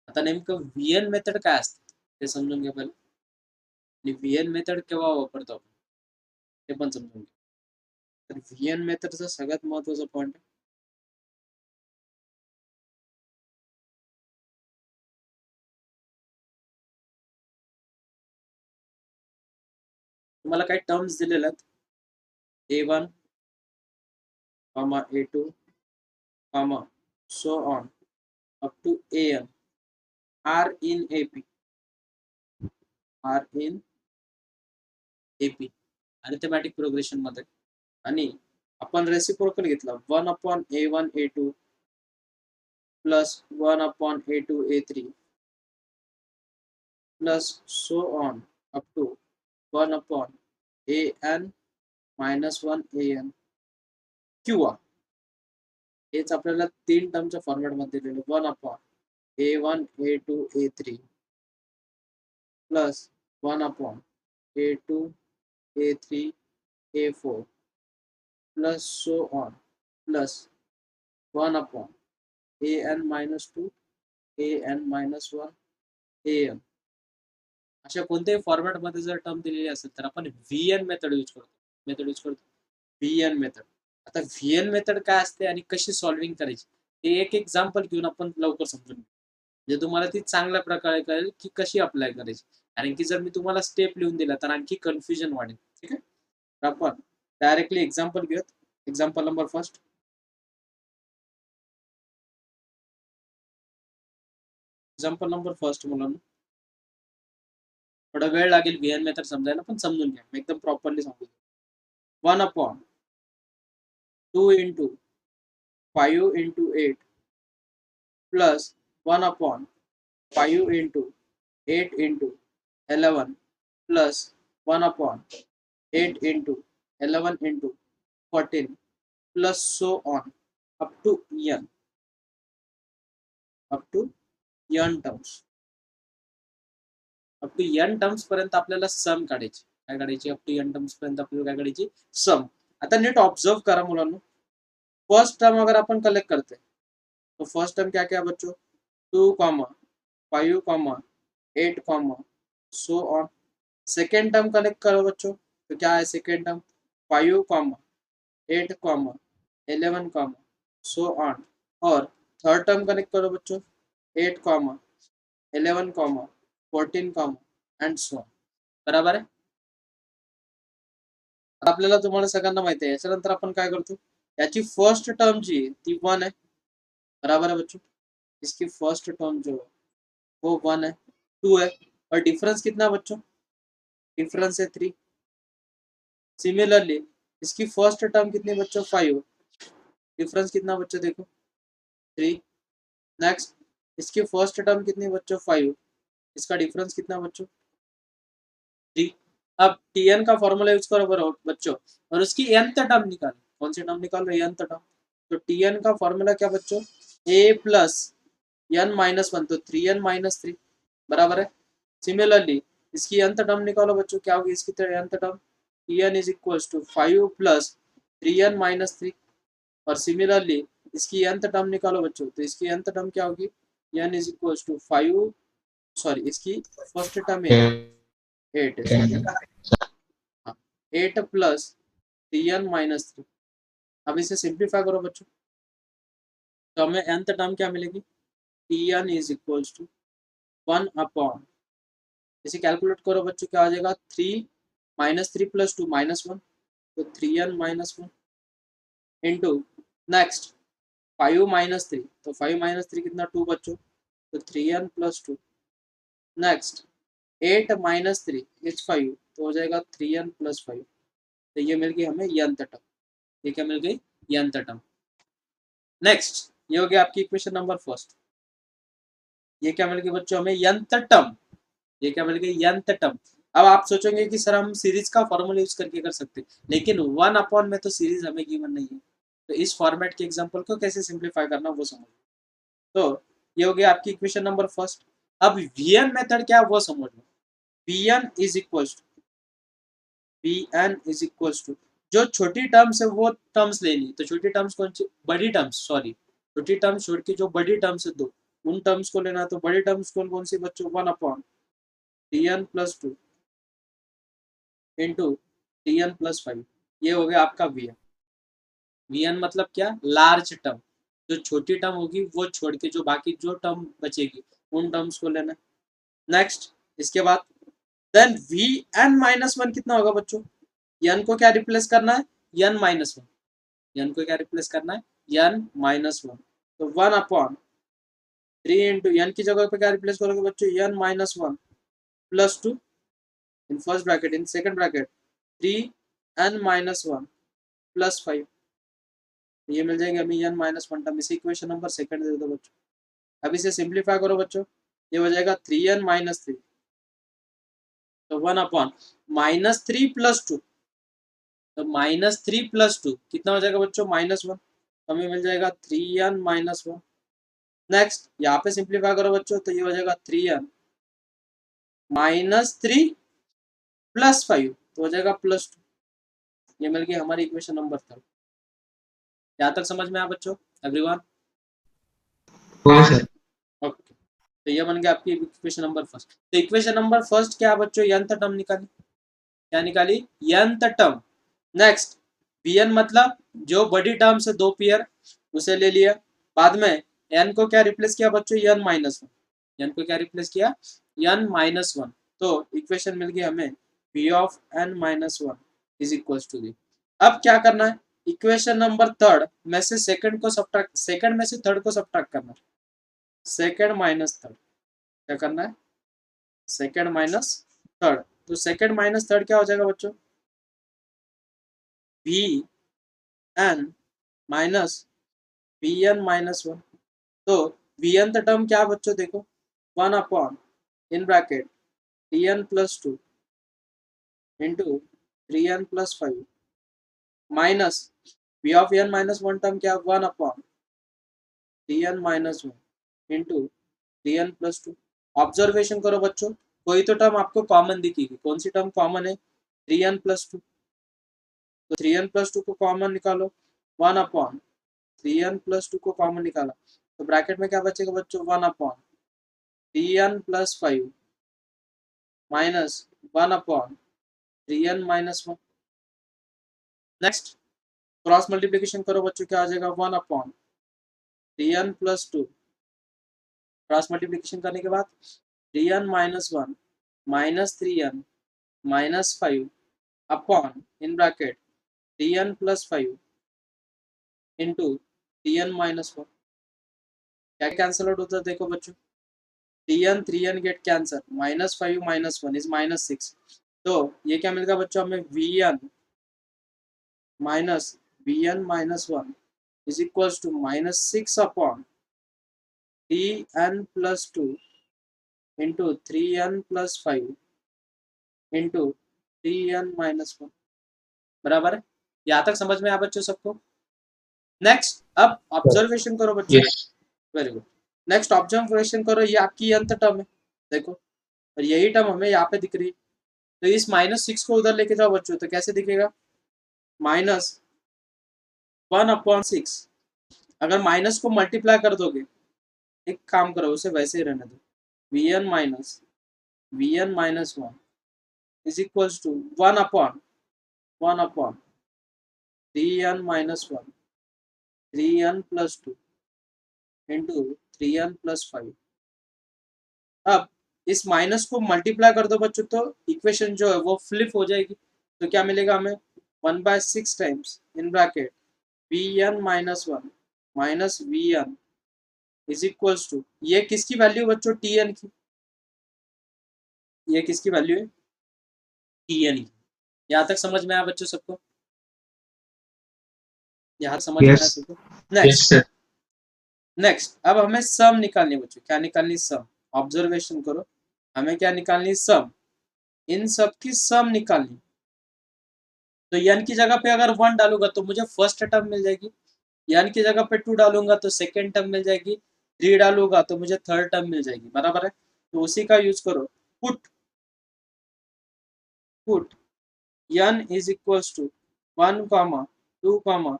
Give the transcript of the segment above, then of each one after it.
आता नेमकं VN method काय असते ते समजून घ्या पहिले. आणि व्हीएन मेथड केव्हा वापरतो आपण ते पण समजून घ्या. तर व्हीएन मेथडचा सगळ्यात महत्वाचा पॉइंट आहे. तुम्हाला काही टर्म्स दिलेल्या आहेत. A1, A2, so on up to AN are in AP. Arithmetic progression मध्ये. आणि आपण रेसिप्रोकल घेतला 1/A1 A2 plus 1/A2 A3 plus so on up to 1/AN-1 AN किंवा हेच आपल्याला 3 टर्मच्या फॉर्मॅटमध्ये दिलेले 1/A1 A2 A3 plus 1/A2 A3 A4 plus so on plus 1/AN-2 AN-1 AN. अशा कोणत्याही फॉर्मॅटमध्ये जर टर्म दिलेली असेल तर आपण व्हीएन मेथड यूज करतो. VN method. आता व्हीएन मेथड काय असते आणि कशी सॉल्व्हिंग करायची ते एक एक्झाम्पल घेऊन आपण लवकर समजून घेऊ. म्हणजे तुम्हाला ती चांगल्या प्रकारे कळेल की कशी अप्लाय करायची. कारण की जर मी तुम्हाला स्टेप लिहून दिला तर आणखी कन्फ्युजन वाढेल. ठीक आहे. तर आपण डायरेक्टली एक्झाम्पल घेऊयात. Example number first. Example number first मुलांना थोडा वेळ लागेल व्हीएन मेथड समजायला पण समजून घ्या. मी एकदम प्रॉपरली सांगतो. 1/2 into 5 into 8 plus 1/5 into 8 into 11 plus 1/8 into 11 into 14 plus so on up to n terms. Up to n terms पर्यंत आपल्याला सम काढायची. काय काढायची? अप टू n टर्म्स पर्यंत आपल्याला काय काढायची? सम. आता नीट ऑब्जर्व करा मुलांनो. फर्स्ट टर्म अगर अपन कलेक्ट करते हैं तो फर्स्ट टर्म क्या क्या बच्चों? 2, 5, 8, so on. Second term collect करो बच्चों तो क्या है सेकेंड टर्म? 5, 8, 11, so on. और थर्ड टर्म कनेक्ट करो बच्चों 8, 11, 14, एंड सो ऑन. बराबर आहे. आपल्याला तुम्हाला सगळ्यांना माहिती आहे. याच्यानंतर आपण काय करतो? याची फर्स्ट टर्म जी ती 1 आहे. बराबर है बच्चों. इसकी फर्स्ट टर्म जो वो 1 है, 2 है और डिफरेंस कितना है बच्चों? डिफरेंस है 3. सिमिलरली इसकी फर्स्ट टर्म कितनी बच्चों? 5. डिफरेंस कितना बच्चों? देखो 3. नेक्स्ट इसकी फर्स्ट टर्म कितनी बच्चों? 5. इसका डिफरेंस कितना बच्चों? 3. अब tn का फॉर्मूला यूज करो बच्चों और उसकी nth टर्म निकालो. कौन सी टर्म निकालो? nth term. तो tn का फॉर्मूला क्या बच्चों? a प्लस n-1 तो 3n-3 बराबर है. सिमिलरली इसकी nth टर्म निकालो बच्चों. क्या होगी इसकी nth term? tn is equal to 5 plus 3n-3. और सिमिलरली इसकी nth टर्म निकालो बच्चों. तो इसकी nth टर्म क्या होगी? n is equal to 5 sorry इसकी फर्स्ट टर्म है 8 सॉरी 8 प्लस 3n-3. अब इसे सिंप्लीफाई करो बच्चों तो हमें nth टर्म क्या मिलेगी? tn is equal to 1 upon इसे कैलकुलेट करो बच्चों. क्या आ जाएगा? 3 -3 प्लस 2 -1 तो 3n-1 इंटू नेक्स्ट 5 -3 तो 5 -3 कितना? 2 बच्चों तो 3n प्लस 2. नेक्स्ट 8 -3 इज 5 तो हो जाएगा 3n प्लस 5. तो ये मिल गई हमें nth टर्म. ये क्या मिल गई? nth term. नेक्स्ट ये हो गया आपकी इक्वेशन नंबर फर्स्ट. ये क्या मिल गई बच्चों? हमें nth टर्म. ये क्या मिल गई? nth term. अब आप सोचेंगे कि सर हम सीरीज का फॉर्मूला यूज करके कर सकते, लेकिन 1 अपॉन में तो सीरीज हमें गिवन नहीं है. तो इस फॉर्मेट के एग्जांपल को कैसे सिंप्लीफाई करना वो समझो. तो ये हो गया आपकी इक्वेशन नंबर फर्स्ट. अब वीएन मेथड क्या है वो समझ लो. वीएन इज इक्वल टू जो छोटी टर्म्स है वो टर्म्स लेनी. तो छोटी टर्म्स कौन सी? बड़ी टर्म्स. सॉरी छोटी टर्म्स छोड़ के जो बड़ी टर्म्स है दो उन टर्म्स को लेना है, तो बड़ी टर्म्स कौन सी बच्चों, 1/Tn+2 इंटू Tn+5, ये हो गया आपका Vn। Vn मतलब क्या, लार्ज टर्म, जो छोटी टर्म होगी वो छोड़ के जो बाकी जो टर्म बचेगी उन टर्म्स को लेना। नेक्स्ट, इसके बाद देन Vn-1 कितना होगा बच्चों, n को क्या रिप्लेस करना है, n-1, n को क्या रिप्लेस करना है, n-1, तो 1/3 इंटू n की जगह पे क्या रिप्लेस करोगे बच्चों, n-1 plus 2 in first bracket, in second bracket 3n-1 plus 5, ये मिल जाएगी हमें n-1 टर्म। इसी इक्वेशन नंबर सेकंड दे दो बच्चों। अब इसे सिंप्लीफाई करो बच्चों, ये हो जाएगा 3n-3, तो 1/-3 प्लस 2, तो -3 + 2 कितना हो जाएगा बच्चों, -1, हमें मिल जाएगा 3n-1। नेक्स्ट यहाँ पे सिंप्लीफाई करो बच्चों, तो ये हो जाएगा 3n-3 + 5, तो हो जाएगा +2, ये मिल गई हमारी इक्वेशन नंबर 3। यहाँ तक समझ में आया बच्चों एवरीवन? सर। ओके, तो ये बन गया आपकी इक्वेशन नंबर फर्स्ट। तो इक्वेशन नंबर फर्स्ट क्या है बच्चों, nth टर्म निकाली, क्या निकाली, nth टर्म। नेक्स्ट, Pn मतलब जो बड़ी टर्म से 2 पेयर उसे ले लिया, बाद में n को क्या रिप्लेस किया बच्चों, n-1, n को क्या रिप्लेस किया, n-1, तो इक्वेशन मिल गई हमें P(n-1) is equals to the. अब क्या करना है, इक्वेशन नंबर थर्ड में से सेकंड को सब्ट्रैक्ट, सेकंड में से थर्ड को सब्ट्रैक्ट करना है, सेकंड माइनस थर्ड, क्या करना है, सेकंड माइनस थर्ड, तो सेकंड माइनस थर्ड क्या हो जाएगा बच्चों, Vn-Vn-1, तो Vn टर्म क्या बच्चों देखो, 1/in Tn+2 into 3n+5 minus V(n-1) term क्या, 1/Tn-1 इंटू 3n+2। ऑब्जर्वेशन करो बच्चों, कोई तो टर्म आपको कॉमन दिखेगी, कौन सी टर्म कॉमन है, 3n+2, तो 3n+2 को कॉमन निकालो, 1/3n+2 को कॉमन निकाला, तो ब्रैकेट में क्या बचेगा बच्चों, 1/Tn+5 minus 1/3n-1। Next, cross multiplication करो बच्चों, क्या आ जाएगा, 1/3n+2, क्रॉस मल्टीप्लीकेशन करने के बाद 3n-1 minus 3n minus 5 upon in bracket Tn+5 into Tn-1, क्या कैंसिल आउट होता है देखो बच्चों, Tn 3n gate cancer, -5 -1 is -6, तो ये क्या मिलेगा बच्चों हमें, Vn-1 is equals to -6 upon Tn+2 into 3n+5 into Tn-1, बराबर है, यहाँ तक समझ में आया बच्चों सबको? नेक्स्ट, अब ऑब्जर्वेशन करो बच्चों, yes. Very good. Next observation करो, ये आपकी अंत टर्म है देखो, और यही टर्म हमें यहाँ पे दिख रही है, तो इस -6 को उधर लेके जाओ बच्चों, तो कैसे दिखेगा, -1/6, अगर माइनस को मल्टीप्लाई कर दोगे, एक काम करो उसे वैसे ही रहने दो, Vn-1 is equals to 1/3n-1 3n+2 into 3n+5। अब इस माइनस को मल्टीप्लाई कर दो बच्चों, तो इक्वेशन जो है वो फ्लिप हो जाएगी, तो क्या मिलेगा हमें, 1/6 times in bracket Vn-1 minus Vn is equals to, ये किसकी वैल्यू बच्चों, Tn की, ये किसकी वैल्यू है, Tn की। यहाँ तक समझ में आया बच्चों सबको, यहाँ समझ में आया यस। सबको? Yes next, sir. नेक्स्ट अब हमें सम निकालनी है बच्चों, क्या निकालनी, सम। ऑब्जर्वेशन करो, हमें क्या निकालनी, सम, इन सब की सम निकालनी, तो n की जगह पे अगर 1 डालूंगा तो मुझे फर्स्ट टर्म मिल जाएगी, n की जगह पे 2 डालूंगा तो सेकेंड टर्म मिल जाएगी, 3 डालूंगा तो मुझे थर्ड टर्म मिल जाएगी, बराबर है, तो उसी का यूज करो, put put n is equals to 1, 2,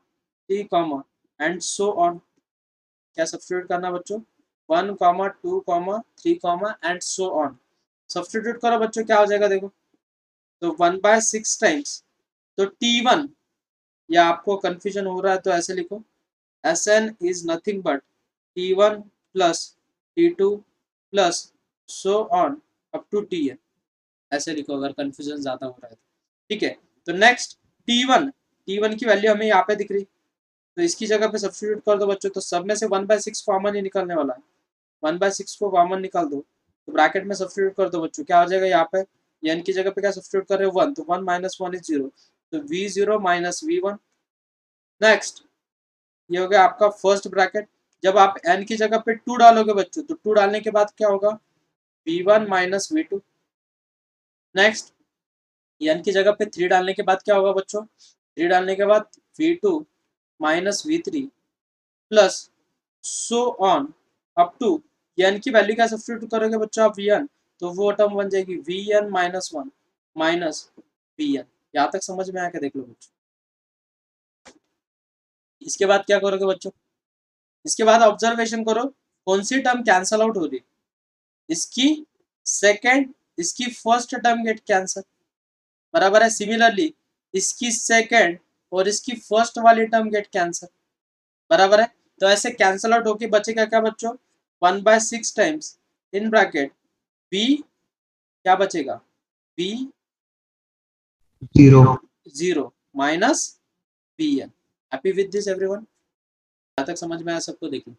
3 and so on, क्या सब्स्टिट्यूट करना बच्चों, 1, 2, 3, एंड सो ऑन। सब्सटीट्यूट करो बच्चों, क्या हो जाएगा देखो, तो 1/6 टाइम्स, तो T1, या आपको कंफ्यूजन हो रहा है तो ऐसे लिखो, Sn is nothing but T1 plus T2 plus so on up to Tn, ऐसे लिखो अगर कंफ्यूजन ज्यादा हो रहा है तो। ठीक है, तो नेक्स्ट T1 की वैल्यू हमें यहाँ पे दिख रही, तो इसकी जगह पे सब्स्टिट्यूट कर दो बच्चों, तो सब में से 1/6 कॉमन ही निकलने वाला है, 1/6 को कॉमन निकाल दो, तो ब्रैकेट में सब्स्टिट्यूट कर दो बच्चों, क्या हो जाएगा यहाँ पे, n की जगह पे क्या सब्स्टिट्यूट कर रहे हो 1, तो 1 माइनस 1 इज 0, तो V0 माइनस V1। नेक्स्ट, ये हो गया आपका फर्स्ट ब्रैकेट। जब आप n की जगह पे 2 डालोगे बच्चों, तो 2 डालने के बाद क्या होगा, V1 minus V2। Next, n की जगह पे 3 डालने के बाद क्या होगा बच्चों, 3 डालने के बाद V2 minus V3 plus so on up to, n की वैल्यू क्या सब्स्टिट्यूट करोगे बच्चों आप vn, तो वो टर्म बन जाएगी vn माइनस 1 माइनस vn। यहाँ तक समझ में आया, क्या देख लो बच्चों। इसके बाद क्या करोगे बच्चों, इसके बाद ऑब्जर्वेशन करो, कौन सी टर्म कैंसल आउट हो रही, इसकी सेकेंड, इसकी फर्स्ट टर्म गेट कैंसल, बराबर है। सिमिलरली इसकी सेकेंड और इसकी फर्स्ट वाली टर्म गेट कैंसल, बराबर है। तो ऐसे कैंसल आउट होके बचेगा क्या बच्चों, 1/6 टाइम्स इन ब्रैकेट b, क्या बचेगा, b 0 0 minus bn। Happy with this everyone, यहाँ तक समझ में आया सबको, देखिए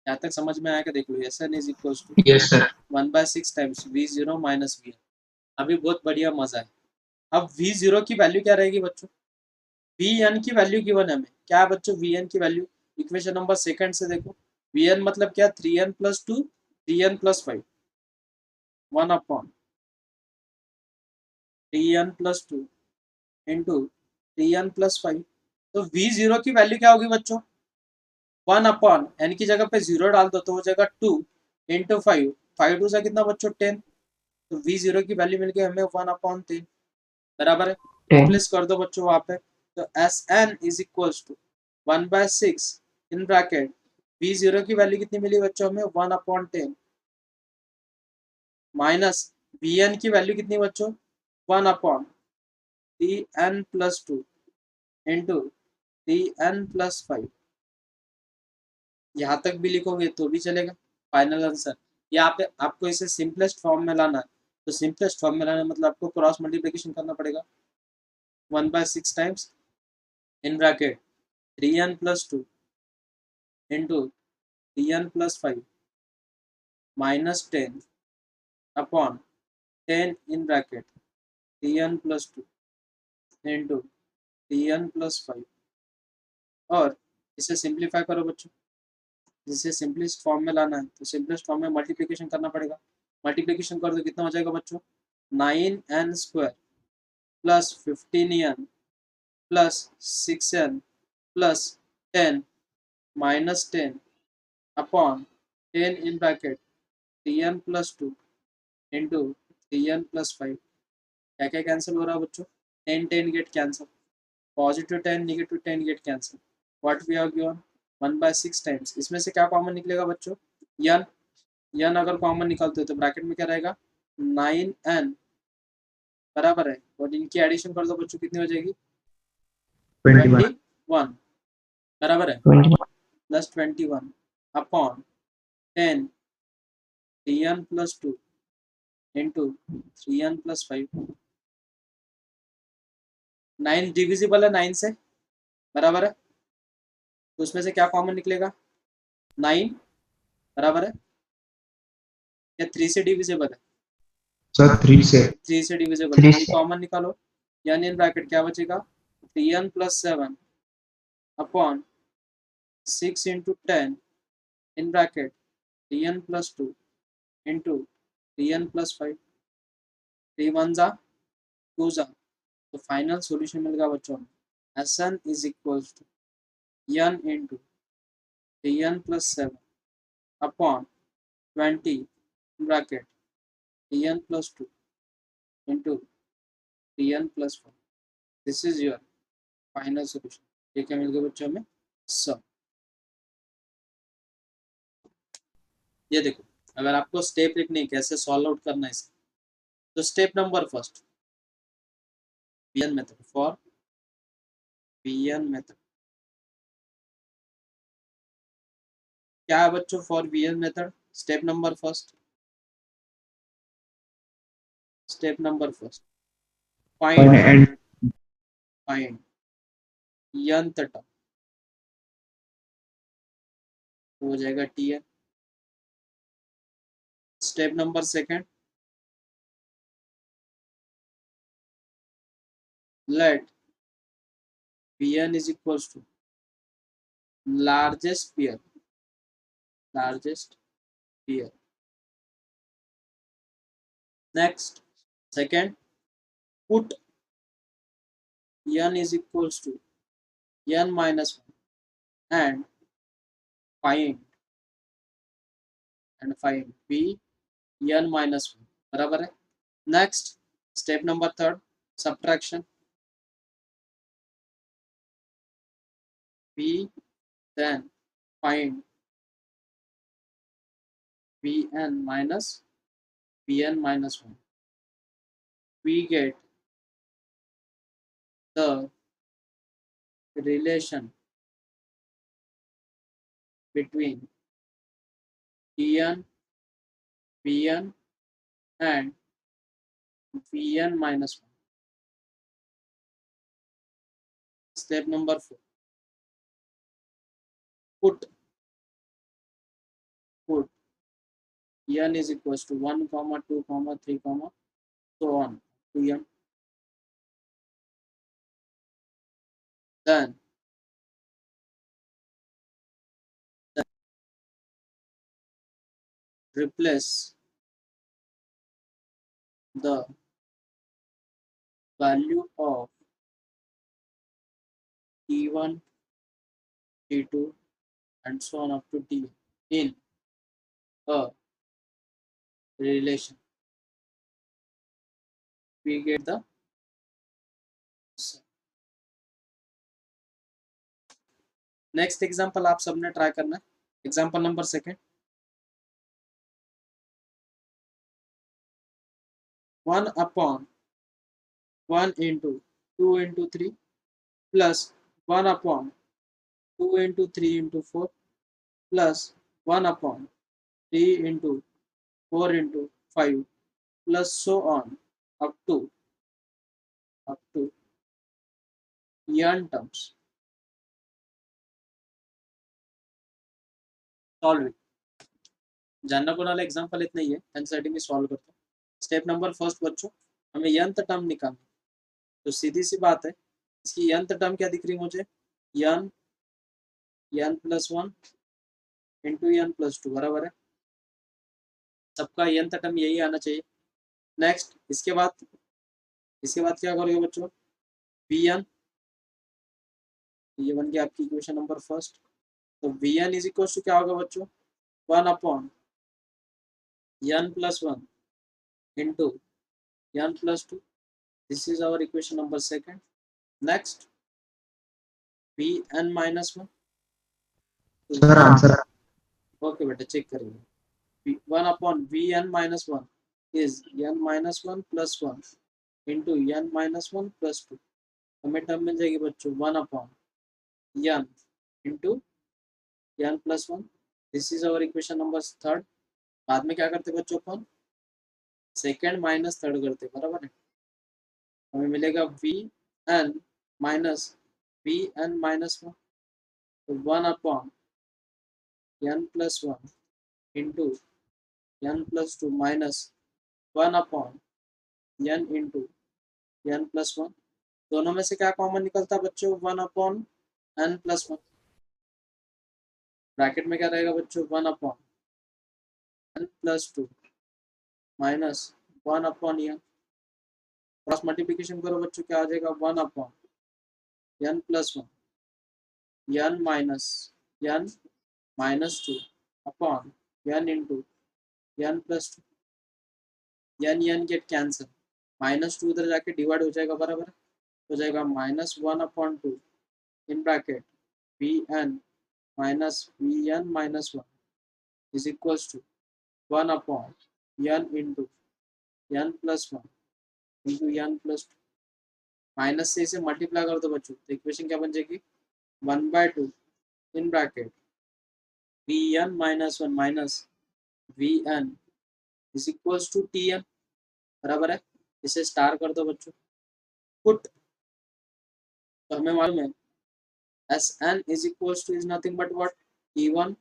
यहाँ तक समझ में आया, क्या देख लो, Sn is equals to yes sir 1/6 times V0 minus bn। अभी बहुत बढ़िया मजा है। अब V0 की वैल्यू क्या रहेगी बच्चों, Vn की वैल्यू गिवन है हमें, क्या है बच्चों Vn की वैल्यू, इक्वेशन नंबर सेकंड से देखो, Vn मतलब क्या, 3n plus 2 3n plus 5 1 upon 3n plus 2 into 3n plus 5। तो V0 की वैल्यू क्या होगी बच्चों, 1 अपॉन n की जगह पे 0 डाल दो तो हो जाएगा 2 इंटू 5, 5 2 से कितना बच्चों 10, तो V0 की वैल्यू मिल गई हमें 1 अपॉन 10, बराबर है। 10 रिप्लेस कर दो बच्चों वहां पे, तो Sn is equals to 1/6 in bracket V0 की वैल्यू कितनी मिली बच्चों हमें, 1 अपॉन 10 माइनस Vn की वैल्यू कितनी बच्चों, 1 upon Tn plus 2 into Tn plus 5। यहाँ तक भी लिखोगे तो भी चलेगा, फाइनल आंसर। यहाँ पे आपको इसे सिंपलेस्ट फॉर्म में लाना है, तो सिंपलेस्ट फॉर्म में लाना मतलब आपको क्रॉस मल्टीप्लिकेशन करना पड़ेगा, 1/6 times in bracket 3n plus 2 into 3n plus 5 minus 10 upon 10 in bracket 3n plus 2 into 3n plus 5, और इसे सिंप्लीफाई करो बच्चों, जिसे सिंपलेस्ट फॉर्म में लाना है तो सिंपलेस्ट फॉर्म में मल्टीप्लिकेशन करना पड़ेगा, मल्टीप्लिकेशन कर दो कितना हो जाएगा बच्चों, 9n square plus 15n plus 6n plus 10 minus 10 upon 10 in bracket 3n plus 2 into 3n plus 5। क्या क्या कैंसिल हो रहा है बच्चों, 10 10 get cancel, positive 10 negative 10 get cancel, what we have given 1/6 times, इसमें से क्या कॉमन निकलेगा बच्चों, n, n अगर कॉमन निकालते हो तो ब्रैकेट में क्या रहेगा 9n, बराबर है, और इनकी एडिशन कर दो बच्चों कितनी हो जाएगी 21 21, बराबर है, 21 plus 21 upon 10 3n plus 2 into 3n plus 5। 9 divisible है 9 से, बराबर है, तो उसमें से क्या कॉमन निकलेगा 9, बराबर है, या 3 से डिविजिबल है, सर 3 से 3 से डिविजिबल, 3 3 से कॉमन निकालो, यानी इन ब्रैकेट क्या बचेगा 3n plus 7 upon 6 into 10 in bracket 3n plus 2 into 3n plus 5, 3 1 जा 2 जा, तो फाइनल सॉल्यूशन मिल गया बच्चों, Sn is equal to n into 3n plus 7 upon 20 bracket 3n plus 2 into 3n plus 4। This is your final solution. ये क्या मिल गया बच्चों हमें, सब। ये देखो, अगर आपको स्टेप लिखनी है कैसे सॉल्व आउट करना है इसका, तो step number first, Bn method, for Bn method क्या है बच्चों? For Bn method step number first, step number first, Find find and find nth term, हो जाएगा Tn। Step number second, let Bn is equals to largest pair, largest pair। Next, second, put n is equals to n minus 1 and find b n minus 1, बराबर है। Next, step number third, subtraction, b then find bn minus 1, we get the relation between tn, bn and bn minus 1। Step number 4, put n is equals to 1, 2, 3, so on to n, then replace the value of t1, t2 and so on up to t in a relation, we get the next example आप सबने try करना है। Example number second, 1 upon 1 into 2 into 3 plus 1 upon 2 into 3 into 4 plus 1 upon 3 into 4 into 5 plus so on up to n terms, solve it. जानना कोणाला example इतना ही है, NCERT में solve करते हैं। स्टेप नंबर फर्स्ट बच्चों, हमें nth टर्म निकालना, तो सीधी सी बात है, इसकी nth टर्म क्या दिख रही है मुझे, n plus 1 into n plus 2, बराबर है। सबका nth टर्म यही आना चाहिए। नेक्स्ट, इसके बाद क्या करोगे बच्चों, Bn, ये बन गया आपकी इक्वेशन नंबर फर्स्ट। तो Bn इज इक्वल टू क्या होगा बच्चों, 1 upon n plus 1 into n plus 2, this is our equation number second. Next, Bn minus 1, sir answer okay बेटा चेक करेंगे। 1 अपॉन Bn minus 1 is n minus 1 plus 1 into n minus 1 plus 2, हमें term मिल जाएगी बच्चों 1 upon n into n plus 1, this is our equation number third. बाद में क्या करते बच्चों, अपन सेकेंड माइनस थर्ड करते, बराबर है। हमें मिलेगा Bn माइनस Bn माइनस 1, तो 1 upon n plus 1 into n plus 2 minus 1 upon n into n plus 1, दोनों में से क्या कॉमन निकलता है बच्चों, 1 अपॉन n प्लस 1, ब्रैकेट में क्या रहेगा बच्चों, 1 upon n plus 2 minus 1 upon n, cross multiplication करो बच्चों, क्या आ जाएगा, 1 upon n plus 1 n minus 2 upon n into n plus 2, n get cancel, minus 2 उधर जाके डिवाइड हो जाएगा, बराबर हो जाएगा minus 1 upon 2 in bracket Bn minus Bn minus 1 is equals to 1 upon n into n plus 1 into n plus 2, minus से इसे multiply कर दो बच्चों, तो इक्वेशन क्या बन जाएगी 1/2 in bracket vn minus 1 minus vn is equals to tn, बराबर है। इसे स्टार कर दो बच्चों, पुट, तो हमें मालूम है Sn is equals to is nothing but what, T1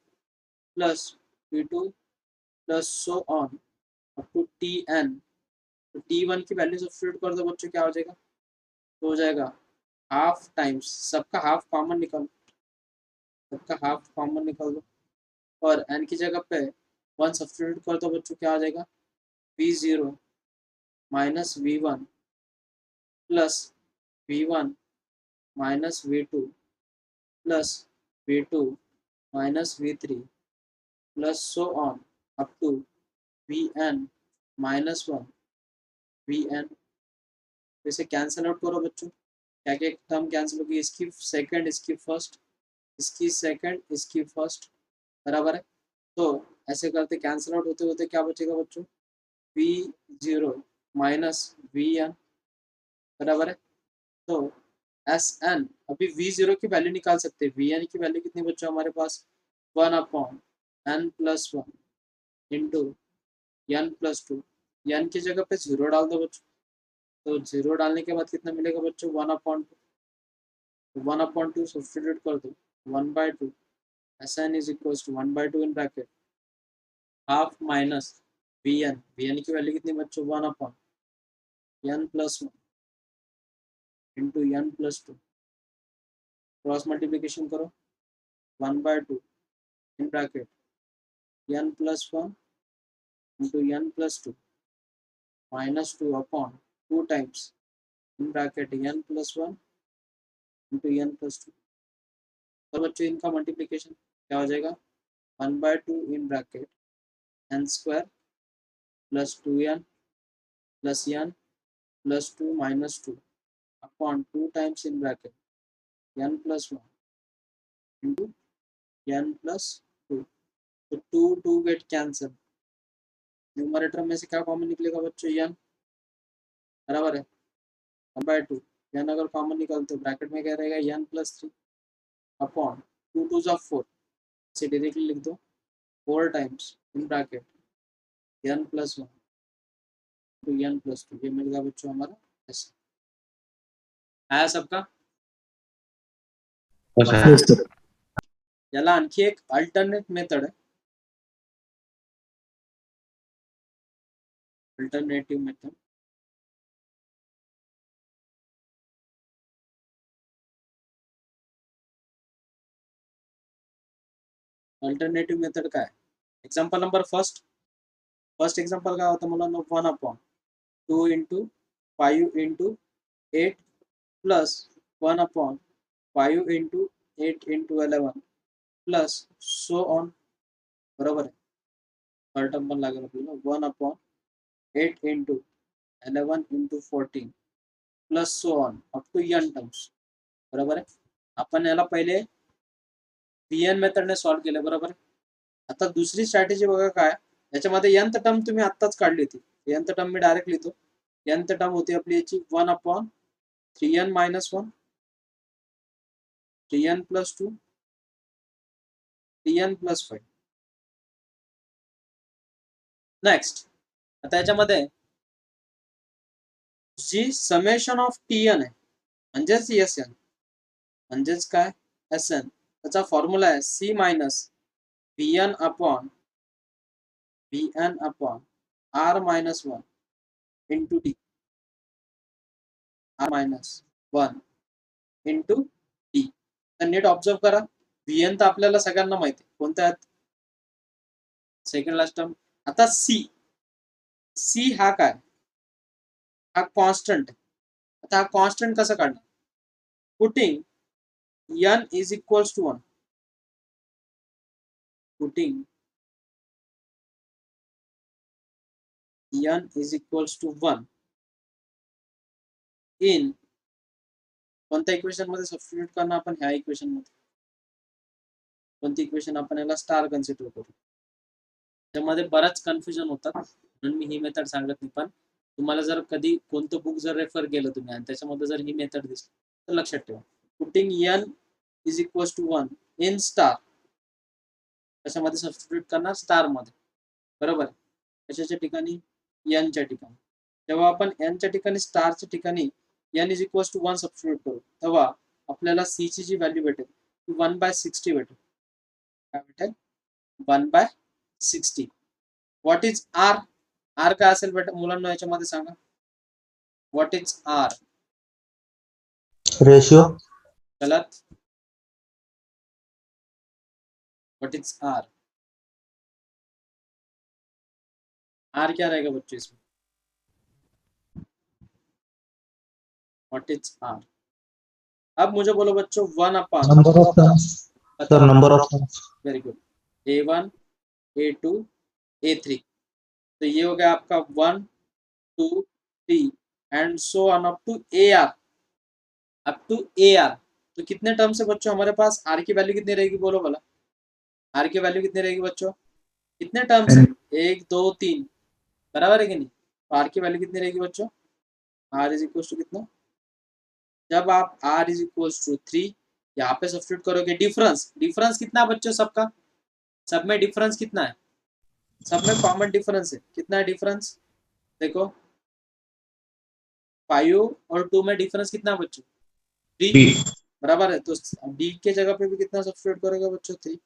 plus T2 plus so on up to Tn। तो T1 की वैल्यू सब्स्टिट्यूट कर दो बच्चों, क्या हो जाएगा, तो हो जाएगा हाफ टाइम्स, सबका हाफ कॉमन निकालो, सबका हाफ कॉमन निकाल दो, और n की जगह पे 1 सब्स्टिट्यूट कर दो बच्चों, क्या हो जाएगा V0 minus V1 plus V1 minus V2 plus V2 minus V3 plus so on up to Vn minus 1 Vn। इसे कैंसिल आउट करो बच्चों, क्या क्या टर्म कैंसिल होगी, इसकी सेकंड, इसकी फर्स्ट, इसकी सेकंड, इसकी फर्स्ट, बराबर है। तो ऐसे करते कैंसिल आउट होते होते क्या बचेगा बच्चों, V0 माइनस Vn, बराबर है। तो Sn, अभी V0 की वैल्यू निकाल सकते हैं, Vn की वैल्यू कितनी बच्चों हमारे पास 1 upon n plus 1 into n plus 2, n की जगह पे 0 डाल दो बच्चों, तो 0 डालने के बाद कितना मिलेगा बच्चों 1/2, 1/2 सब्स्टिट्यूट कर दो, 1/2 Sn is equals to 1/2 in bracket half minus Vn की वैल्यू कितनी बच्चों 1 upon n plus 1 into n plus 2, cross multiplication करो 1/2 in bracket n plus 1 into n plus 2 minus 2 upon 2 times in bracket n plus 1 into n plus 2। तो बच्चों इनका multiplication क्या हो जाएगा 1/2 in bracket n square plus 2n plus n plus 2 minus 2 upon 2 times in bracket n plus 1 into n plus 2। तो 2 2 get cancel, numerator में से क्या कॉमन निकलेगा बच्चों n, बराबर है 1/2, n अगर कॉमन निकालते हो ब्रैकेट में क्या रहेगा n प्लस 3 अपॉन 2 2 जा 4, इसे डायरेक्टली लिख दो 4 times in bracket n plus 1 to n plus 2, ये मिल गया बच्चों हमारा ऐसे। आया सबका। हो सर। याला आणखी एक अल्टरनेट मेथड आहे, अल्टरनेटिव्ह मेथड। अल्टरनेटिव्ह मेथड काय, एक्झाम्पल नंबर फर्स्ट एक्झाम्पल काय होतं मुलांना 1 upon 2 into 5 into 8 plus 1 upon 5 into 8 into 11 plus so on, बरोबर आहे। थर्ड टर्म पण लागेल आपल्याला 1 upon 8 into 11 into 14 plus so on up to n terms, बरोबर आहे। आपण याला पहिले pn मेथडने सॉल्व केलं, बरोबर। आता दुसरी स्ट्रॅटेजी बघा काय, याच्यामध्ये nth टर्म तुम्ही आत्ताच काढली होती, nth टर्म मी डायरेक्ट लिहितो, nth टर्म होती आपली याची 1 upon 3n minus 1 3n plus 2 3n plus 5। Next, आता याच्यामध्ये जी समेशन ऑफ tn आहे म्हणजेच sn, म्हणजेच काय sn, त्याचा फॉर्म्युला आहे c minus vn upon r minus 1 into D, r minus 1 into D. तर नीट ऑब्झर्व करा, vn तर आपल्याला सगळ्यांना माहिती आहे कोणत्या आहेत, सेकंड लास्ट टर्म। आता c हा काय, हा कॉन्स्टंट आहे। आता हा कॉन्स्टंट कसा काढणार, putting n is equals to 1, putting n is equals to 1 in कोणत्या इक्वेशन मध्ये सबस्टिट्यूट करणार आपण, ह्या इक्वेशन मध्ये। कोणती इक्वेशन, आपण याला स्टार कन्सिडर करू, त्यामध्ये बराच कन्फ्युजन होतात, म्हणून मी ही मेथड सांगत नाही. पण तुम्हाला जर कधी कोणतं बुक जर रेफर केलं तुम्ही आणि त्याच्यामध्ये जर ही मेथड दिसली तर लक्षात ठेवा. Putting n is equals to 1 in star, कशामध्ये सबस्टिट्यूट करणार? स्टार मध्ये, बरोबर. कशाच्या ठिकाणी? n च्या ठिकाणी. जेव्हा आपण n च्या ठिकाणी स्टारच्या ठिकाणी n is equals to 1 substitute करू तेव्हा आपल्याला c ची जी व्हॅल्यू भेटेल ती 1/60 भेटेल. काय भेटेल? 1/60. What is R? आर काय असेल बेटा मुलांना याच्यामध्ये सांगा. What is R? रेशियो. गलत. What is R? आर क्या रहेगा बच्चों इसमें? What is R? अब मुझे बोलो बच्चों 1/, नंबर ऑफ टर्म्स सर, बताओ. Number of terms. Very good. A1, A2, A3. तो ये हो गया आपका 1, 2, 3 and so on up to AR. Up to AR. तो कितने टर्म से बच्चों हमारे पास? आर की वैल्यू कितनी रहेगी बोलो भला. आर की वैल्यू कितनी रहेगी बच्चों? कितने टर्म से? 1, 2, 3, बराबर है कि नहीं? तो आर की वैल्यू कितनी रहेगी बच्चों? आर इज इक्वल टू कितना? जब आप r इज इक्वल टू 3 यहाँ पे सब्स्टिट्यूट करोगे, डिफरेंस डिफरेंस कितना है बच्चों सबका? सब में डिफरेंस कितना है? सब में कॉमन डिफरेंस है. कितना है डिफरेंस? देखो 5 और 2 में डिफरेंस कितना है बच्चों? 3, बराबर है. तो d के जगह पे भी कितना सब्स्टिट्यूट करोगे बच्चों? 3.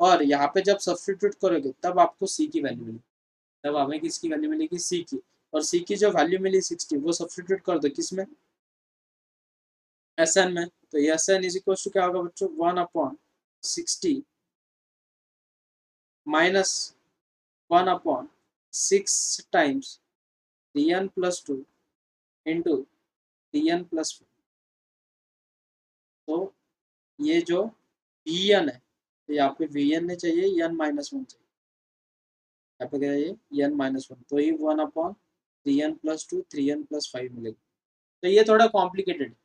और यहाँ पे जब सब्स्टिट्यूट करोगे तब आपको c की वैल्यू मिलेगी. तब हमें किसकी वैल्यू मिलेगी? c की. और c की जो वैल्यू मिली 60 वो सब्स्टिट्यूट कर दो किसमें? Sn में. तो Sn इज इक्वल टू क्या होगा बच्चों? 1/60 minus 1/6 times dn plus 2 into dn plus 4. तो ये जो vn है तो यहाँ पे vn नहीं चाहिए, n माइनस 1 चाहिए. यहाँ पे क्या है? n minus 1. तो ये 1/3n प्लस 2 3n प्लस 5 मिलेगा. तो ये थोड़ा कॉम्प्लिकेटेड है.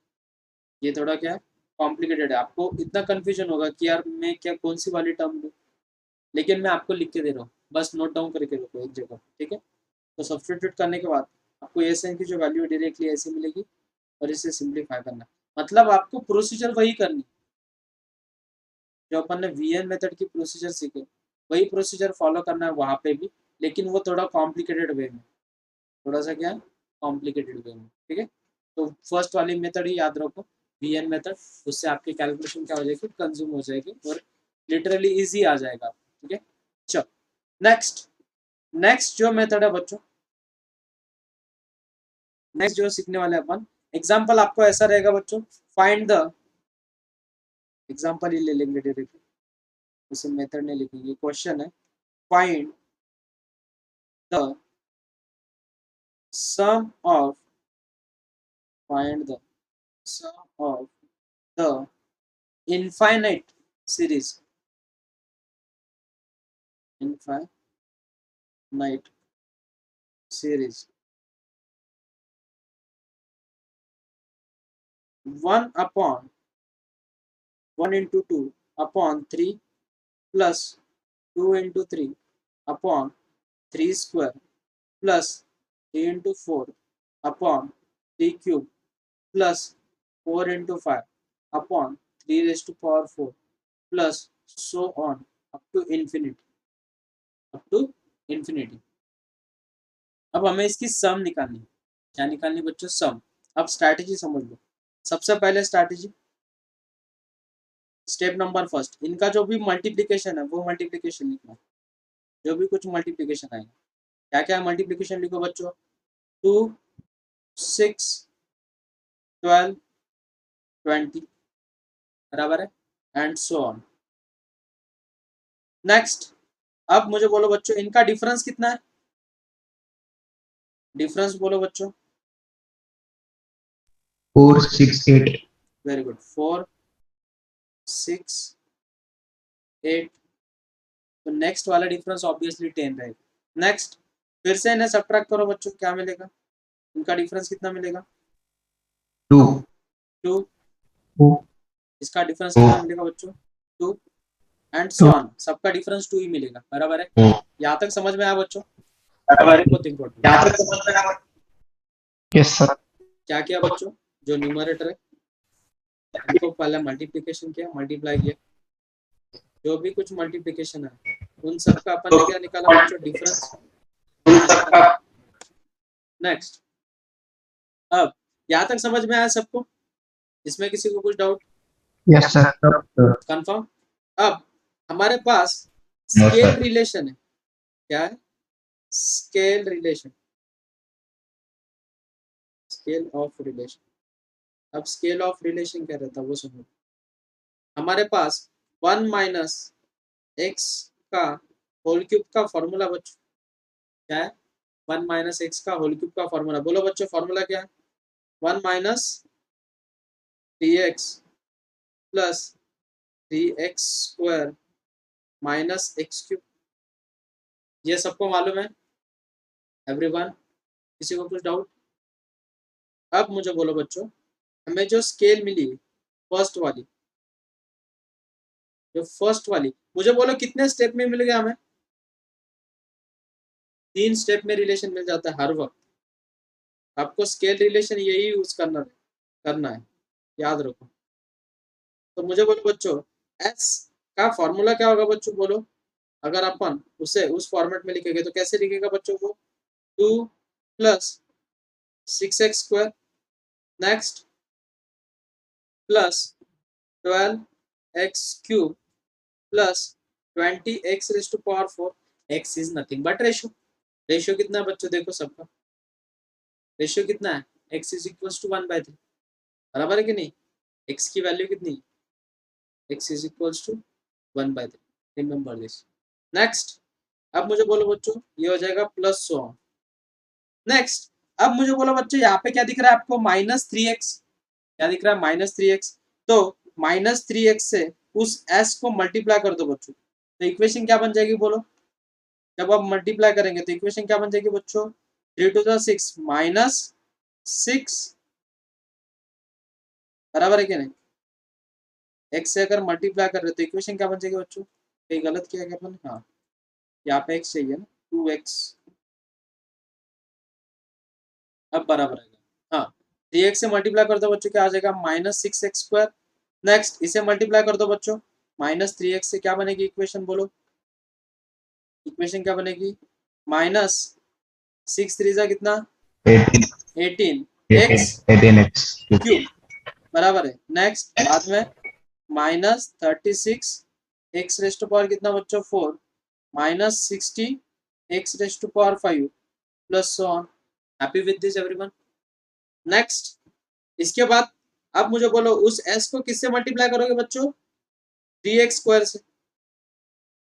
ये थोड़ा क्या कॉम्प्लिकेटेड है. आपको इतना कन्फ्यूजन होगा कि यार मैं क्या कौन सी वाली टर्म लूँ, लेकिन मैं आपको लिख के दे रहा हूँ, बस नोट डाउन करके रखो एक जगह. ठीक है. तो सब्स्टिट्यूट करने के बाद आपको एसएन की जो वैल्यू डायरेक्टली ऐसे मिलेगी और इसे सिंप्लीफाई करना. मतलब आपको प्रोसीजर वही करनी जो अपन ने वीएन मेथड की प्रोसीजर सीखे, वही प्रोसीजर फॉलो करना है वहाँ पे भी, लेकिन वो थोड़ा कॉम्प्लिकेटेड वे में. थोड़ा सा क्या कॉम्प्लिकेटेड वे में. ठीक है. तो फर्स्ट वाली मेथड ही याद रखो, वीएन मेथड. उससे आपकी कैलकुलेशन क्या हो जाएगी? कंज्यूम हो जाएगी और लिटरली इजी आ जाएगा. ठीक है. चलो नेक्स्ट जो मेथड है बच्चों, नेक्स्ट जो सीखने वाले अपन एग्जांपल आपको ऐसा रहेगा बच्चों. फाइंड द एग्जांपल ही ले लेंगे डायरेक्टली, उसे मेथड नहीं लिखेंगे. क्वेश्चन है find the sum of find the sum of the infinite series. Infinite series 1/1 into 2 upon 3 plus 2 into 3 upon 3 square plus 3 into 4 upon 3 cube plus 4 into 5 upon 3 raised to power 4 plus so on up to infinity. up to infinity. अब हमें इसकी सम निकालनी है. क्या निकालनी बच्चों? सम. अब strategy समझ लो. सबसे पहले स्ट्रैटेजी, स्टेप नंबर फर्स्ट, इनका जो भी मल्टीप्लिकेशन है वो मल्टीप्लिकेशन लिखना. जो भी कुछ मल्टीप्लिकेशन आएगा, क्या क्या मल्टीप्लिकेशन लिखो बच्चों? 2, 6, 12, 20, बराबर है, एंड सो ऑन. नेक्स्ट, अब मुझे बोलो बच्चों इनका डिफरेंस कितना है? डिफरेंस बोलो बच्चों. 4, 6, 8. Very good. 4, 6, 8. तो नेक्स्ट वाला डिफरेंस ऑब्वियसली 10 रहेगा. नेक्स्ट, फिर से इन्हें सब्ट्रैक्ट करो बच्चों. क्या मिलेगा? इनका डिफरेंस कितना मिलेगा? 2. 2. 2. इसका डिफरेंस कितना मिलेगा बच्चों? 2. एंड सो ऑन, सबका डिफरेंस 2 ही मिलेगा, बराबर है। यहाँ तक समझ में आया बच्चों? बहुत इंपॉर्टेंट। Yes sir. क्या किया बच्चों, जो न्यूमरेटर है इनको पहले मल्टीप्लिकेशन किया, मल्टीप्लाई किया, जो भी कुछ मल्टीप्लिकेशन है उन सबका अपन ने क्या निकाला बच्चों, डिफरेंस। नेक्स्ट, अब यहाँ तक समझ में आया सबको? इसमें किसी को कुछ डाउट? Yes sir. कंफर्म? अब हमारे पास स्केल रिलेशन है, क्या है? Scale relation, scale of relation. अब स्केल ऑफ रिलेशन क्या रहता है वो समझो। हमारे पास 1 माइनस एक्स का होल क्यूब का फॉर्मूला बच्चों क्या है? 1 माइनस एक्स का होल क्यूब का फॉर्मूला, बोलो बच्चों फॉर्मूला क्या है? 1 minus 3x plus 3x square minus x cube, ये सबको मालूम है एवरीवन? किसी को कुछ डाउट? अब मुझे बोलो बच्चों, हमें जो स्केल मिली फर्स्ट वाली, जो फर्स्ट वाली, मुझे बोलो कितने स्टेप में मिल गया हमें? 3 स्टेप में रिलेशन मिल जाता है हर वक्त। आपको स्केल रिलेशन यही यूज करना है, याद रखो। तो मुझे बोलो बच्चों, एस का फॉर्मूला क्या होगा बच्चों, बोलो। अगर अपन उसे उस फॉर्मेट में लिखेंगे तो कैसे लिखेगा बच्चों को? 2 plus 6x square, next plus 12x cube plus 20x raise to power 4। x is nothing but ratio. Ratio कितना है बच्चों, देखो सबका रेशियो कितना है, x इज इक्वल टू 1/3, बराबर है कि नहीं? x की वैल्यू कितनी, x is equal to 1/3, remember this. Next, अब मुझे बोलो बच्चों, ये हो जाएगा प्लस 100। नेक्स्ट, अब मुझे बोलो बच्चों, यहाँ पे क्या दिख रहा है आपको? -3x। क्या दिख रहा है? -3x। तो -3x से उस s को मल्टीप्लाई कर दो बच्चों, तो इक्वेशन क्या बन जाएगी बोलो? जब आप मल्टीप्लाई करेंगे तो इक्वेशन क्या बन जाएगी बच्चों? 3 टू द 6 -6, बराबर है कि नहीं? x से अगर मल्टीप्लाई कर रहे हो तो इक्वेशन क्या बन जाएगी बच्चों? कहीं गलत किया क्या अपन? हाँ, यहाँ पे x चाहिए ना, 2x। अब बराबर है, हाँ 3x से मल्टीप्लाई कर दो बच्चों, क्या आ जाएगा? -6x square. नेक्स्ट, इसे मल्टीप्लाई कर दो बच्चों, -3x से क्या बनेगी इक्वेशन बोलो? इक्वेशन क्या बनेगी? -6 3 जा कितना? 18x 18x क्यूब, बराबर है। नेक्स्ट, बाद में -36 x रेज टू पावर कितना बच्चों? 4 -60 x raise to power 5 plus so on. Happy with this everyone? Next, इसके बाद अब मुझे बोलो, उस s को किससे मल्टीप्लाई करोगे बच्चों? 3x स्क्वायर से।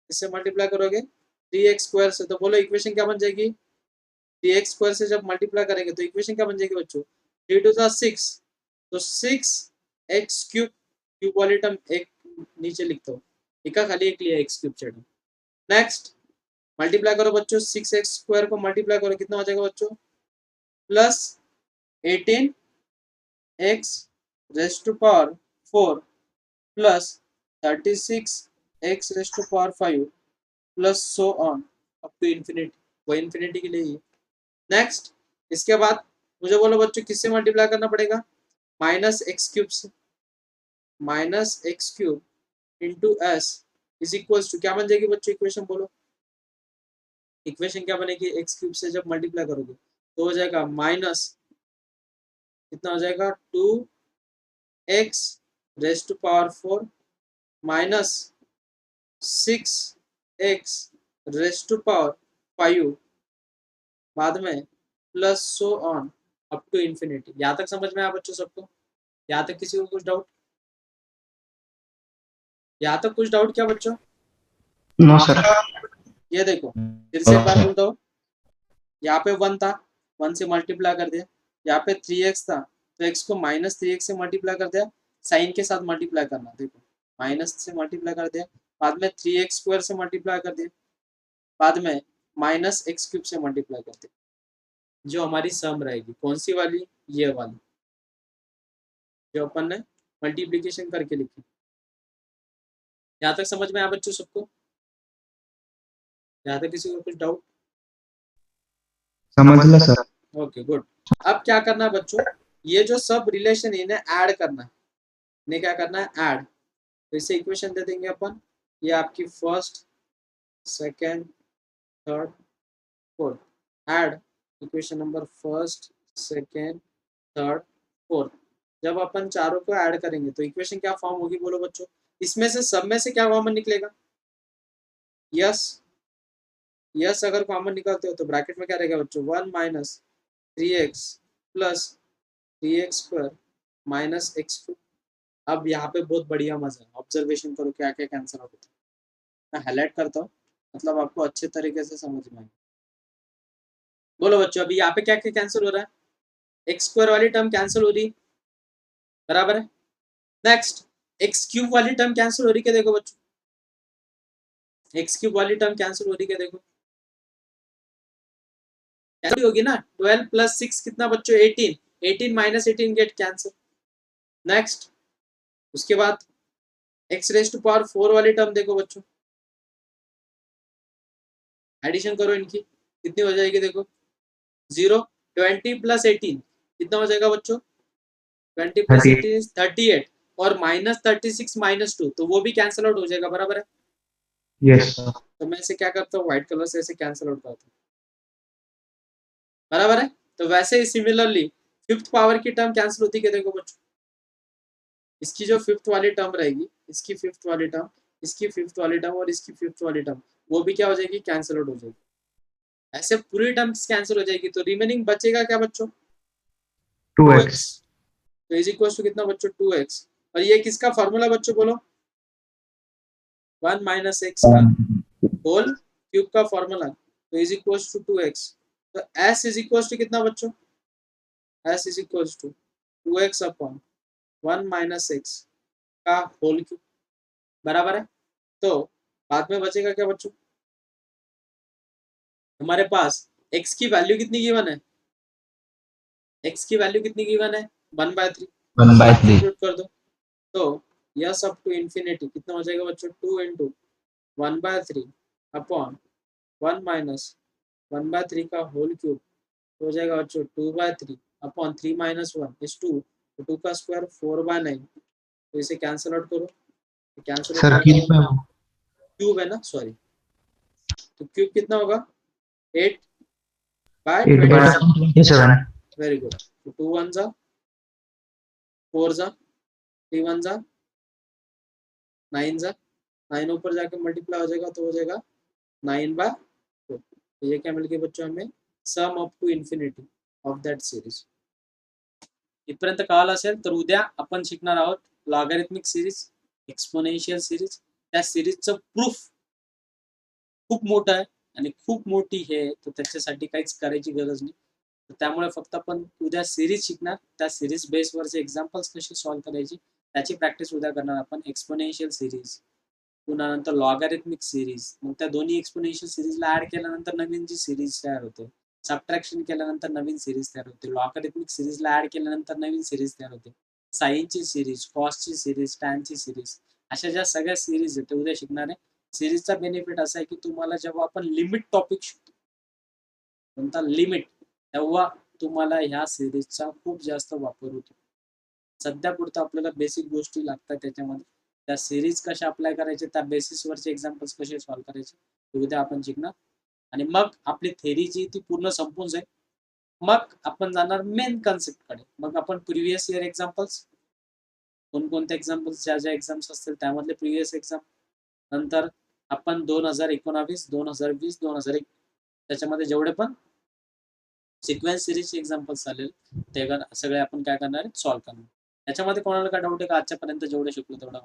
इससे मल्टीप्लाई करोगे 3x स्क्वायर से, तो बोलो इक्वेशन क्या बन जाएगी? 3x स्क्वायर से जब मल्टीप्लाई करेंगे तो इक्वेशन क्या बन जाएगी बच्चों? 3 टू द 6, तो 6x क्यूब, क्यूब वाली टर्म एक नीचे लिखता हूँ, एक खाली एक लिया x क्यूब से। नेक्स्ट, मल्टीप्लाई करो बच्चों, 6x स्क्वायर को मल्टीप्लाई करो, कितना हो जाएगा बच्चों? Plus 18x raise to power 4 plus 36x raise to power 5 plus so on up to infinity. वो इन्फिनिटी के लिए ही। नेक्स्ट, इसके बाद मुझे बोलो बच्चों, किससे मल्टीप्लाई करना पड़ेगा? -x क्यूब से। -x cube into S is equal to क्या बन जाएगी बच्चों इक्वेशन बोलो? इक्वेशन क्या बनेगी? x क्यूब से जब मल्टीप्लाई करोगे तो हो जाएगा माइनस, कितना हो जाएगा? 2x raise to power 4 minus 6x raise to power 5 बाद में plus so on up to infinity. यहाँ तक समझ में आया बच्चों सबको? यहाँ तक किसी को कुछ डाउट? यहाँ तक कुछ डाउट क्या बच्चों? No sir. ये देखो, फिर से एक बार बोलता हूँ, यहाँ पे 1 था, 1 से मल्टीप्लाई कर दिया। यहाँ पे 3x था, तो x को -3x से मल्टीप्लाई कर दिया, साइन के साथ मल्टीप्लाई करना, देखो माइनस से मल्टीप्लाई कर दिया, बाद में 3x स्क्वायर से मल्टीप्लाई कर दिया, बाद में -x क्यूब से मल्टीप्लाई कर दिया। जो हमारी सम रहेगी कौन सी वाली? ये वाली, जो अपन ने मल्टीप्लीकेशन करके लिखी। यहाँ तक समझ में आया बच्चों सबको? यहाँ तक किसी को कुछ डाउट? समझ लो सर। Okay good. अब क्या करना है बच्चों, ये जो सब रिलेशन इन्हें ऐड करना है, इन्हें क्या करना है, ऐड। तो इसे इक्वेशन दे देंगे अपन, ये आपकी first second third fourth, add equation number first second third fourth. जब अपन चारों को ऐड करेंगे तो इक्वेशन क्या फॉर्म होगी बोलो बच्चों? इसमें से सब में से क्या कॉमन निकलेगा? यस, यस अगर कॉमन निकालते हो तो ब्रैकेट में क्या रहेगा बच्चों, 1 minus 3x plus 3x² minus x2। अब यहाँ पे बहुत बढ़िया मजा है, ऑब्जर्वेशन करो क्या क्या कैंसिल होता है। मैं हाईलाइट करता हूँ, मतलब आपको अच्छे तरीके से समझ में आएगा। बोलो बच्चों, अभी यहाँ पे क्या क्या कैंसिल हो रहा है? x² वाली टर्म कैंसिल हो रही, बराबर है। नेक्स्ट x³ वाली टर्म कैंसिल हो रही, क्या देखो बच्चों, x³ वाली टर्म कैंसिल हो रही, क्या देखो कैंसिल होगी ना। 12 प्लस 6 कितना बच्चों, 18, 18 माइनस 18 गेट कैंसिल। नेक्स्ट उसके बाद x⁴ वाली टर्म देखो बच्चों, एडिशन करो इनकी, कितनी हो जाएगी देखो, 0। 20 प्लस 18 कितना हो जाएगा बच्चों, 20 प्लस 18 38, और माइनस 36 माइनस 2, तो वो भी कैंसिल आउट हो जाएगा, बराबर है। Yes sir. तो मैं इसे क्या करता हूँ, व्हाइट कलर से ऐसे कैंसिल आउट करता हूँ, बराबर है। तो वैसे ही सिमिलरली फिफ्थ पावर की टर्म कैंसिल होती है देखो बच्चों, इसकी जो फिफ्थ वाली टर्म रहेगी, इसकी फिफ्थ वाली टर्म, इसकी फिफ्थ वाली टर्म और इसकी फिफ्थ वाली टर्म, वो भी क्या हो जाएगी, कैंसिल आउट हो जाएगी। ऐसे पूरी टर्म्स कैंसिल हो जाएगी, तो रिमेनिंग बचेगा क्या बच्चों, 2x। तो इज इक्वल टू कितना बच्चों, 2x। और ये किसका फॉर्मूला बच्चों बोलो, 1 माइनस एक्स का होल क्यूब का फॉर्मूला, तो इज इक्वल टू 2x। तो s इज इक्वल टू कितना बच्चों, s is equal to 2x upon 1 minus X का होल क्यूब, बराबर है। तो बाद में बचेगा क्या बच्चों, हमारे पास x की वैल्यू कितनी गिवन है, x की वैल्यू कितनी गिवन है, 1/3, 1/3। सब्स्टिट्यूट कर दो। तो यह सब टू इन्फिनिटी कितना हो जाएगा बच्चों, 2 इंटू 1/3 अपॉन 1 माइनस 1/3 का होल क्यूब हो जाएगा बच्चों 2/3 अपॉन 3 माइनस 1 इज 2, तो 2 का स्क्वायर 4/9। तो इसे कैंसिल आउट करो, कैंसिल आउट सर क्या क्यूब करोगे, में क्यूब है ना, सॉरी, तो क्यूब कितना होगा, 8 बाय 8/27। 27। Very good. तो 2 1 जा 4 जा 3 1 जा 9 जा 9 ऊपर जाके मल्टीप्लाई हो जाएगा तो हो जाएगा 9/4। तो ये क्या मिल गया बच्चों हमें, sum up to infinity of that series. इथपर्यंत कळालं असेल तर उद्या आपण शिकणार आहोत लॉगॅरिथमिक सिरीज, एक्सपोनेन्शियल सिरीज। त्या सिरीजचं प्रूफ खूप मोठं आहे आणि खूप मोठी हे, तर त्याच्यासाठी काहीच करायची गरज नाही। तर त्यामुळे फक्त आपण उद्या सिरीज शिकणार, त्या सिरीज बेसवरचे एक्झाम्पल्स कसे सॉल्व्ह करायची त्याची प्रॅक्टिस उद्या करणार आपण। एक्सपोनेन्शियल सिरीज, पुन्हा नंतर लॉगॅरिथमिक सिरीज, मग त्या दोन्ही एक्सपोनेन्शियल सिरीजला ऍड केल्यानंतर नवीन जी सिरीज तयार होते, सबट्रॅक्शन केल्यानंतर नवीन सिरीज तयार होते, लॉगॅरिथमिक सिरीजला ऍड केल्यानंतर नवीन सिरीज तयार होते, साईनची सिरीज, कॉसची सिरीज, टॅनची सिरीज, अशा ज्या सगळ्या सिरीज आहेत ते उद्या शिकणार आहे। सिरीजचा बेनिफिट असा आहे की तुम्हाला जेव्हा आपण लिमिट टॉपिक शिकतो, कोणता लिमिट, तेव्हा तुम्हाला ह्या सिरीजचा खूप जास्त वापर होतो। सध्या पुरतं आपल्याला बेसिक गोष्टी लागतात त्याच्यामध्ये, त्या सिरीज कशा अप्लाय करायचे, त्या बेसिसवरचे एक्झाम्पल्स कसे सॉल्व्ह करायचे ते उद्या आपण शिकणार। आणि मग आपली थेरी जी ती पूर्ण संपून जाईल, मग आपण जाणार मेन कन्सेप्टकडे। मग आपण प्रिव्हियस इयर एक्झाम्पल्स, कोणकोणते एक्झाम्पल्स, ज्या ज्या एक्झाम्स असतील त्यामधले प्रिव्हियस एक्झाम, नंतर आपण 2019, 2020, 2001 त्याच्यामध्ये जेवढे पण सिक्वेन्स सिरीजचे एक्झाम्पल्स आलेले ते सगळे आपण काय करणार आहे, सॉल्व्ह करणार। याच्यामध्ये कोणाला काय डाऊट आहे का, आजच्यापर्यंत जेवढे शिकलो तेवढा